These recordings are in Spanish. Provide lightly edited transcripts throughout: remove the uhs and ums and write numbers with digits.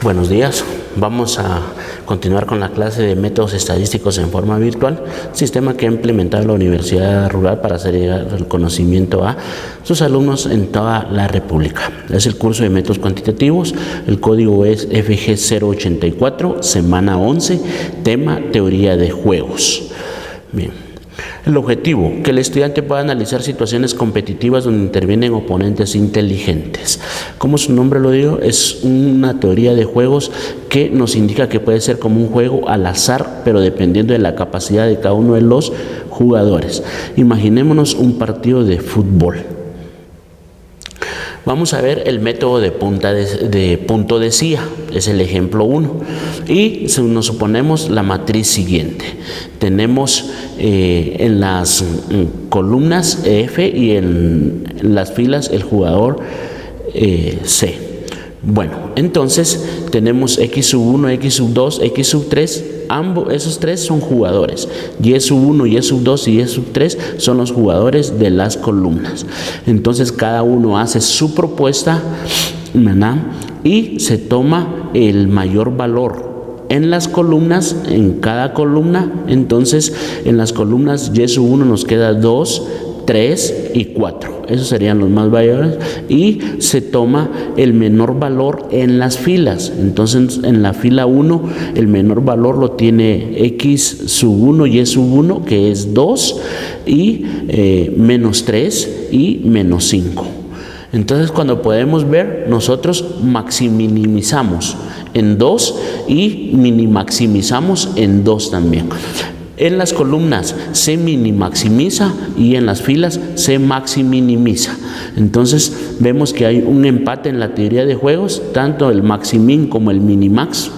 Buenos días, vamos a continuar con la clase de métodos estadísticos en forma virtual, sistema que ha implementado la Universidad Rural para hacer llegar el conocimiento a sus alumnos en toda la República. Es el curso de métodos cuantitativos, el código es FG084, semana 11, tema teoría de juegos. Bien. El objetivo, que el estudiante pueda analizar situaciones competitivas donde intervienen oponentes inteligentes. Como su nombre lo digo, es una teoría de juegos que nos indica que puede ser como un juego al azar, pero dependiendo de la capacidad de cada uno de los jugadores. Imaginémonos un partido de fútbol. Vamos a ver el método de punto de CIA, es el ejemplo 1. Y nos suponemos la matriz siguiente. Tenemos en las columnas F y en las filas el jugador C. Bueno, entonces tenemos X1, X2, X3, esos tres son jugadores. Y1, Y2 y Y3 son los jugadores de las columnas. Entonces cada uno hace su propuesta, ¿verdad? Y se toma el mayor valor en las columnas, en cada columna. Entonces en las columnas Y1 nos queda 2, 3 y 4. Esos serían los más valores. Y se toma el menor valor en las filas. Entonces en la fila 1 el menor valor lo tiene X1, Y1, que es 2, y menos 3 y menos 5. Entonces cuando podemos ver, nosotros maximizamos en 2 y minimaximizamos en 2 también. En las columnas se minimaximiza y en las filas se maximiniza. Entonces vemos que hay un empate en la teoría de juegos, tanto el maximin como el minimax.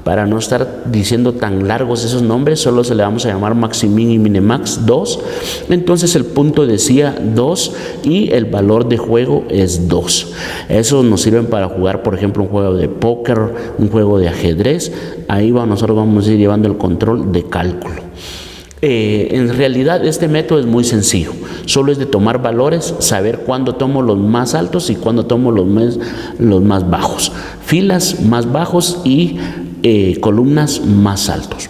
Para no estar diciendo tan largos esos nombres, solo se le vamos a llamar maximin y minimax 2. Entonces el punto decía 2 y el valor de juego es 2. Eso nos sirven para jugar, por ejemplo, un juego de póker, un juego de ajedrez. Ahí nosotros vamos a ir llevando el control de cálculo. En realidad este método es muy sencillo, solo es de tomar valores, saber cuándo tomo los más altos y cuándo tomo los más bajos, filas más bajos y columnas más altos.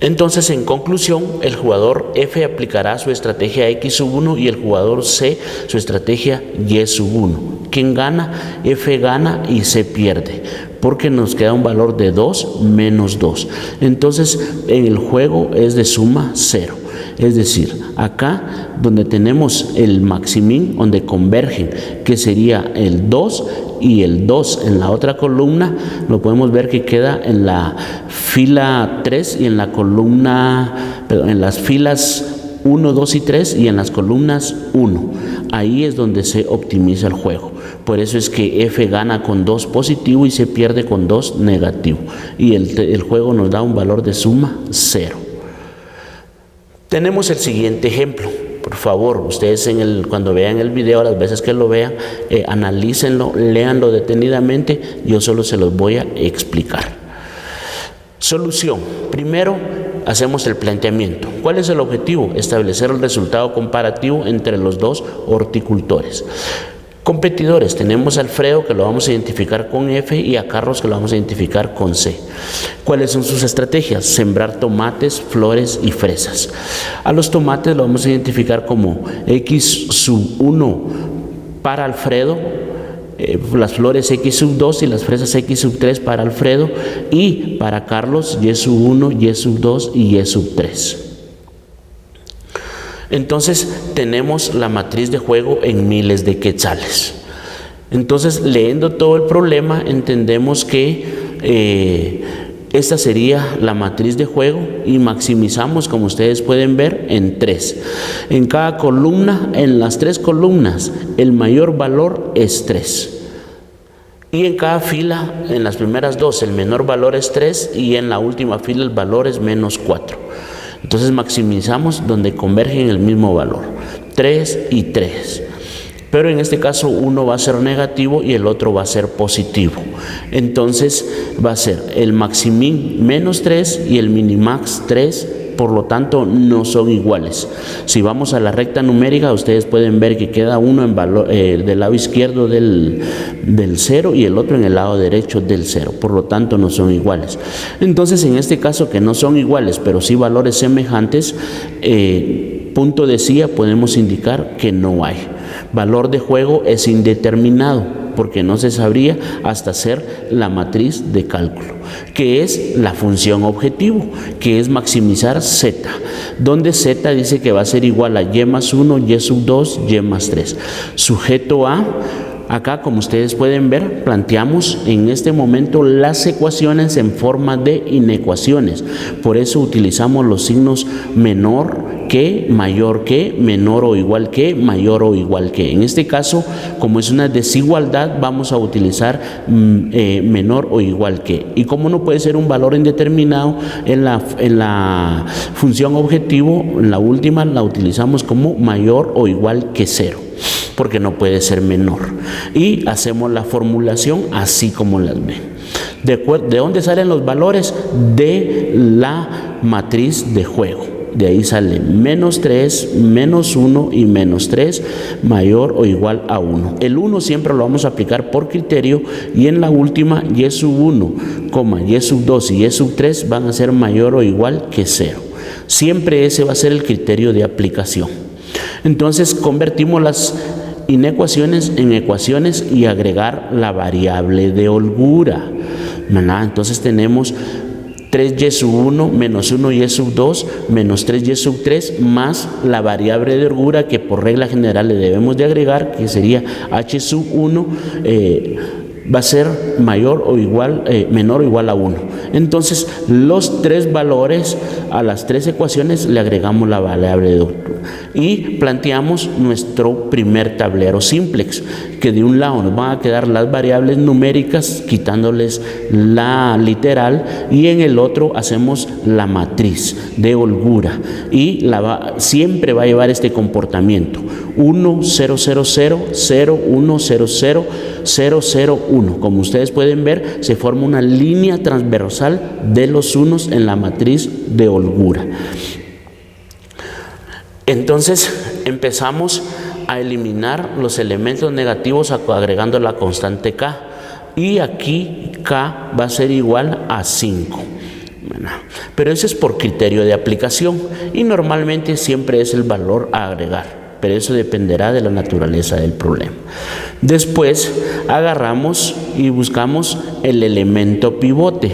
Entonces, en conclusión, el jugador F aplicará su estrategia X1 y el jugador C su estrategia Y1. ¿Quién gana? F gana y C pierde, porque nos queda un valor de 2 menos 2. Entonces, el juego es de suma 0. Es decir, acá donde tenemos el maximin, donde convergen, que sería el 2 y el 2 en la otra columna, lo podemos ver que queda en la fila 3 y en la columna, en las filas 1, 2 y 3 y en las columnas 1. Ahí es donde se optimiza el juego. Por eso es que F gana con 2 positivo y se pierde con 2 negativo. Y el juego nos da un valor de suma 0. Tenemos el siguiente ejemplo. Por favor, ustedes cuando vean el video, las veces que lo vean, analícenlo, léanlo detenidamente. Yo solo se los voy a explicar. Solución. Primero, hacemos el planteamiento. ¿Cuál es el objetivo? Establecer el resultado comparativo entre los dos horticultores. Competidores, tenemos a Alfredo, que lo vamos a identificar con F, y a Carlos, que lo vamos a identificar con C. ¿Cuáles son sus estrategias? Sembrar tomates, flores y fresas. A los tomates lo vamos a identificar como X1 para Alfredo, las flores X2 y las fresas X3 para Alfredo, y para Carlos Y1, Y2 y Y3. Entonces tenemos la matriz de juego en miles de quetzales. Entonces, leyendo todo el problema, entendemos que esta sería la matriz de juego y maximizamos, como ustedes pueden ver, en 3. En cada columna, en las 3 columnas, el mayor valor es 3. Y en cada fila, en las primeras 2, el menor valor es 3 y en la última fila el valor es menos 4. Entonces maximizamos donde convergen el mismo valor, 3 y 3. Pero en este caso uno va a ser negativo y el otro va a ser positivo. Entonces va a ser el maximin menos 3 y el minimax 3 por lo tanto no son iguales. Si vamos a la recta numérica, ustedes pueden ver que queda uno en valor, del lado izquierdo del 0 y el otro en el lado derecho del 0, por lo tanto no son iguales. Entonces, en este caso que no son iguales, pero sí valores semejantes, punto de CIA podemos indicar que no hay. Valor de juego es indeterminado, porque no se sabría hasta hacer la matriz de cálculo, que es la función objetivo, que es maximizar z, donde z dice que va a ser igual a y más 1, y sub 2, y más 3. Sujeto a, acá como ustedes pueden ver, planteamos en este momento las ecuaciones en forma de inecuaciones. Por eso utilizamos los signos menor que, mayor que, menor o igual que, mayor o igual que. En este caso, como es una desigualdad, vamos a utilizar menor o igual que. Y como no puede ser un valor indeterminado, en la función objetivo, en la última, la utilizamos como mayor o igual que 0. Porque no puede ser menor. Y hacemos la formulación así como las ven. ¿De dónde salen los valores? De la matriz de juego. De ahí sale menos 3, menos 1 y menos 3, mayor o igual a 1. El 1 siempre lo vamos a aplicar por criterio, y en la última, y sub 1, y sub 2 y y sub 3 van a ser mayor o igual que 0. Siempre ese va a ser el criterio de aplicación. Entonces convertimos las inecuaciones en ecuaciones y agregar la variable de holgura, ¿verdad? Entonces tenemos 3y sub 1 menos 1y sub 2 menos 3y sub 3 más la variable de holgura, que por regla general le debemos de agregar, que sería h sub 1 va a ser mayor o igual, menor o igual a 1. Entonces los tres valores a las tres ecuaciones le agregamos la variable de holgura y planteamos nuestro primer tablero simplex, que de un lado nos van a quedar las variables numéricas quitándoles la literal, y en el otro hacemos la matriz de holgura, y siempre va a llevar este comportamiento: 1 0 0 0 0 1 0 0 0 0 1. Como ustedes pueden ver, se forma una línea transversal de los unos en la matriz de holgura. Entonces empezamos a eliminar los elementos negativos agregando la constante k, y aquí k va a ser igual a 5. Bueno, pero eso es por criterio de aplicación y normalmente siempre es el valor a agregar, pero eso dependerá de la naturaleza del problema. Después agarramos y buscamos el elemento pivote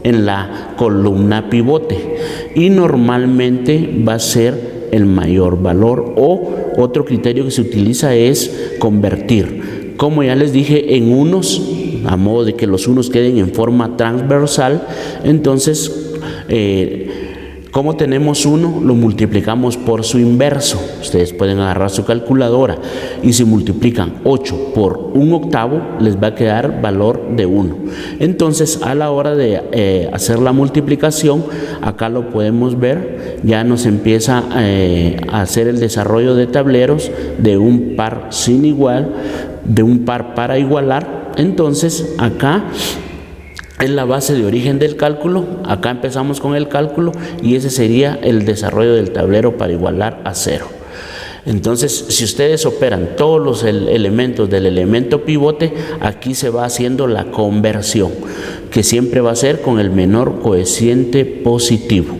en la columna pivote, y normalmente va a ser el mayor valor, o otro criterio que se utiliza es convertir, como ya les dije, en unos, a modo de que los unos queden en forma transversal. Entonces como tenemos 1, lo multiplicamos por su inverso. Ustedes pueden agarrar su calculadora y si multiplican 8 por 1/8, les va a quedar valor de 1. Entonces, a la hora de hacer la multiplicación, acá lo podemos ver, ya nos empieza a hacer el desarrollo de tableros de un par sin igual, de un par para igualar. Entonces, acá es la base de origen del cálculo. Acá empezamos con el cálculo y ese sería el desarrollo del tablero para igualar a 0. Entonces, si ustedes operan todos los elementos del elemento pivote, aquí se va haciendo la conversión, que siempre va a ser con el menor cociente positivo.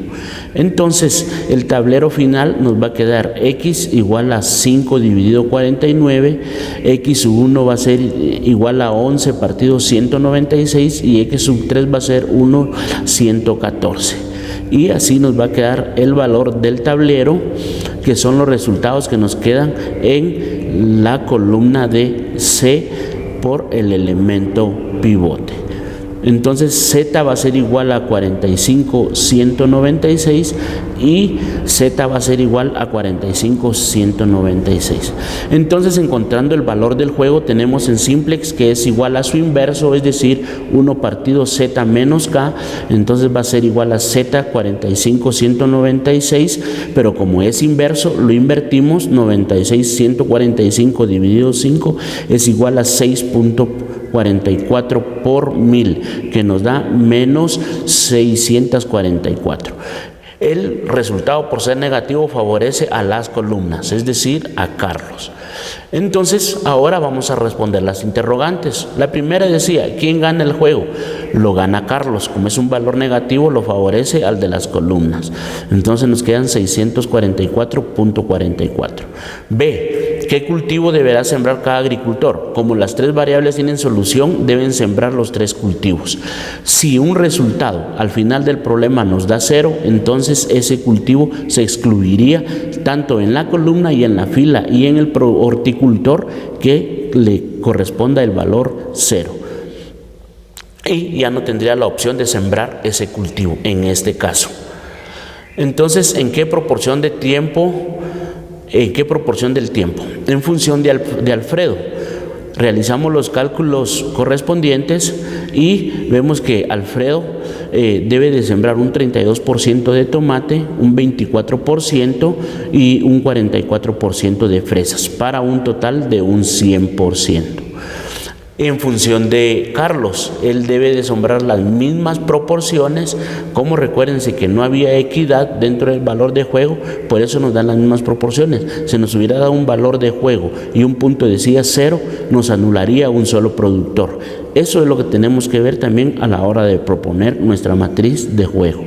Entonces, el tablero final nos va a quedar x igual a 5 dividido 49, x sub 1 va a ser igual a 11 partido 196 y x sub 3 va a ser 1 114. Y así nos va a quedar el valor del tablero, que son los resultados que nos quedan en la columna de C por el elemento pivote. Entonces z va a ser igual a 45,196 y z va a ser igual a 45,196. Entonces, encontrando el valor del juego, tenemos en simplex que es igual a su inverso, es decir, 1 partido z menos k. Entonces va a ser igual a z 45,196, pero como es inverso, lo invertimos. 96,145 dividido 5 es igual a 6.44 por 1000, que nos da menos 644. El resultado, por ser negativo, favorece a las columnas, es decir, a Carlos. Entonces, ahora vamos a responder las interrogantes. La primera decía, ¿quién gana el juego? Lo gana Carlos. Como es un valor negativo, lo favorece al de las columnas. Entonces nos quedan 644.44. B, ¿qué cultivo deberá sembrar cada agricultor? Como las tres variables tienen solución, deben sembrar los tres cultivos. Si un resultado al final del problema nos da 0, entonces ese cultivo se excluiría tanto en la columna y en la fila y en el horticultor que le corresponda el valor 0. Y ya no tendría la opción de sembrar ese cultivo en este caso. Entonces, ¿en qué proporción de tiempo? ¿En qué proporción del tiempo? En función de Alfredo. Realizamos los cálculos correspondientes y vemos que Alfredo debe de sembrar un 32% de tomate, un 24% y un 44% de fresas, para un total de un 100%. En función de Carlos, él debe de sembrar las mismas proporciones, como recuérdense que no había equidad dentro del valor de juego, por eso nos dan las mismas proporciones. Si nos hubiera dado un valor de juego y un punto decía 0, nos anularía un solo productor. Eso es lo que tenemos que ver también a la hora de proponer nuestra matriz de juego.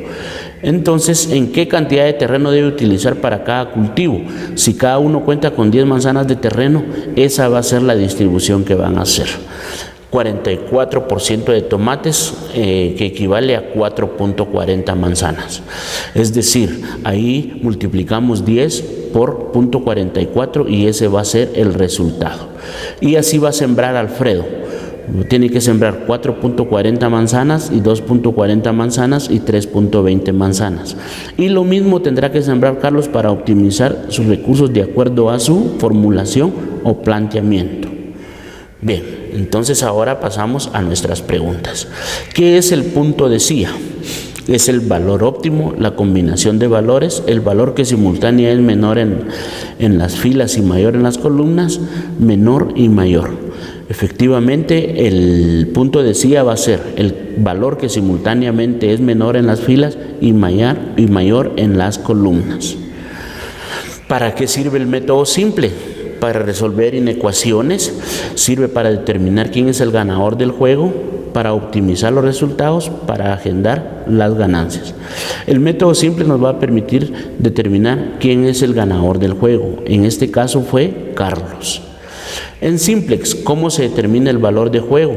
Entonces, ¿en qué cantidad de terreno debe utilizar para cada cultivo? Si cada uno cuenta con 10 manzanas de terreno, esa va a ser la distribución que van a hacer. 44% de tomates, que equivale a 4.40 manzanas. Es decir, ahí multiplicamos 10 por 0.44 y ese va a ser el resultado. Y así va a sembrar Alfredo. Tiene que sembrar 4.40 manzanas y 2.40 manzanas y 3.20 manzanas. Y lo mismo tendrá que sembrar Carlos para optimizar sus recursos de acuerdo a su formulación o planteamiento. Bien, entonces ahora pasamos a nuestras preguntas. ¿Qué es el punto de CIA? Es el valor óptimo, la combinación de valores, el valor que simultánea es menor en las filas y mayor en las columnas, menor y mayor. Efectivamente, el punto de CIA va a ser el valor que simultáneamente es menor en las filas y mayor en las columnas. ¿Para qué sirve el método simple? Para resolver inecuaciones, sirve para determinar quién es el ganador del juego, para optimizar los resultados, para agendar las ganancias. El método simple nos va a permitir determinar quién es el ganador del juego. En este caso fue Carlos. En simplex, ¿cómo se determina el valor de juego?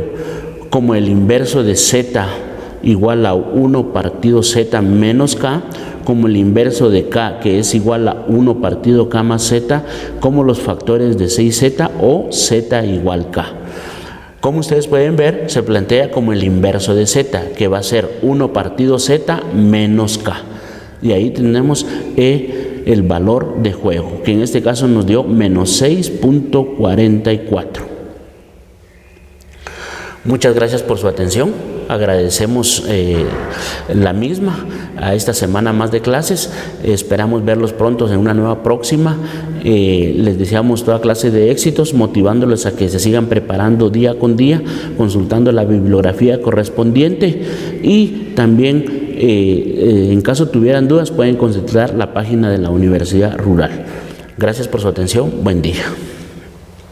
Como el inverso de z igual a 1 partido z menos k, como el inverso de k, que es igual a 1 partido k más z, como los factores de 6z o z igual k. Como ustedes pueden ver, se plantea como el inverso de z, que va a ser 1 partido z menos k. Y ahí tenemos el valor de juego, que en este caso nos dio menos 6.44. Muchas gracias por su atención. Agradecemos la misma a esta semana más de clases. Esperamos verlos pronto en una nueva próxima. Les deseamos toda clase de éxitos, motivándolos a que se sigan preparando día con día, consultando la bibliografía correspondiente y también en caso tuvieran dudas pueden consultar la página de la Universidad Rural. Gracias por su atención. Buen día.